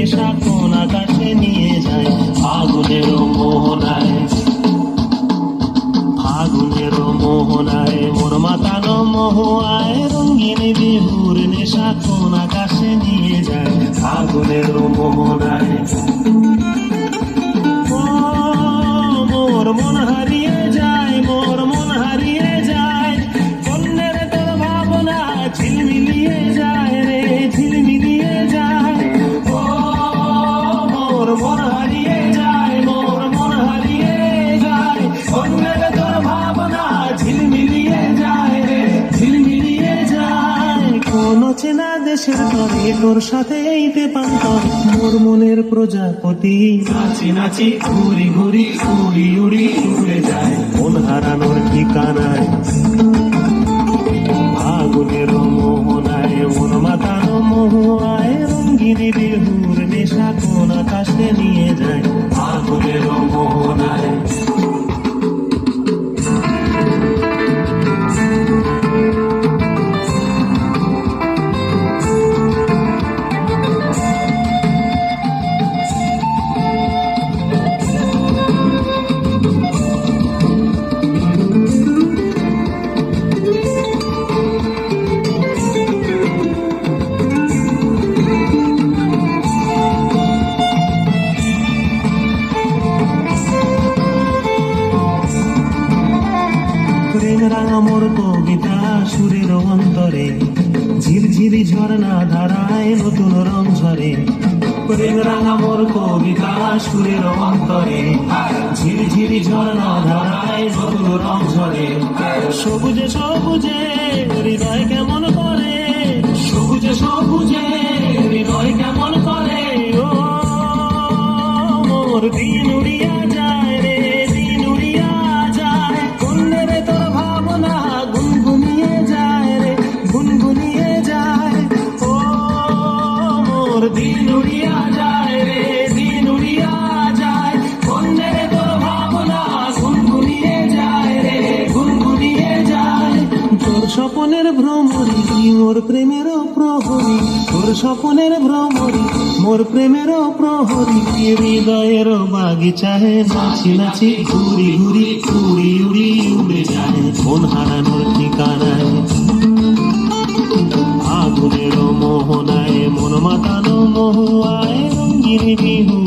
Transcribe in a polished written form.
নেশা কোন আকাশে নিয়ে যায় ফাগুনের মোহনায়। ফাগুনের মোহনায় মোর মাতানো মহুয়ায় রঙিন বিহুর নেশা কোন আকাশে নিয়ে যায় ফাগুনের মোহনায়। মোর মন হারিয়ে যায়, মোর মন হারিয়ে যায়, কন্যের তোর ভাবনা ঝিলমিলিয়ে যায় রে, ঝিলমিলিয়ে যায়। ও মোর মন হারিয়ে যায়, মোর মন হারিয়ে যায়, কন্যের তোর ভাবনা ঝিলমিলিয়ে যায় রে, ঝিলমিলিয়ে যায়। কোন চেনা দেশের তরে তোর সাথে এইতে পান্তর মোর মনের প্রজাপতি নাচি নাচি ঘুরি ঘুরি উড়ি উড়ি উড়ে যায় মন হারানোর ঠিকানায়। ফাগুনের মোহনায় মন মাতানো মহুয়ায় রঙিন বিহুর নেশা কোন আকাশে নিয়ে যায় ফাগুনের মোহনায়। প্রেম রাঙা মোর কবিতা সুরের অন্তরে ঝিরঝিরি ঝর্ণা ধারায় নতুন রং ঝরে। প্রেম রাঙা মোর কবিতা সুরের অন্তরে ঝিরঝিরি ঝর্ণা ধারায় নতুন রং ঝরে। সবুজে সবুজে হৃদয় কেমন করে, সবুজে সবুজে হৃদয় কেমন করে। ও মোর দিন উড়িয়া যায় রে, দিন উড়িয়া যায়, কন্যের তোর ভাবনা গুনগুনিয়ে যায় রে, গুনগুনিয়ে যায়। ও মোর দিন উড়িয়া যায় রে, দিন উড়িয়া যায়, কন্যের তোর ভাবনা গুনগুনিয়ে যায় রে, গুনগুনিয়ে যায়। তোর স্বপনের ভ্রমরি মোর প্রেমেরও প্রহরী, তোর স্বপনের ভ্রমরি মোর প্রেমেরও প্রহরী। হৃদয়ের বাগিচায় নাচি নাচি ঘুরি ঘুরি উড়ি উড়ি উড়ে যায় মন হারানোর ঠিকানায়। ফাগুনের মোহনায় মন মাতানো মহুয়ায় রঙিন বিহু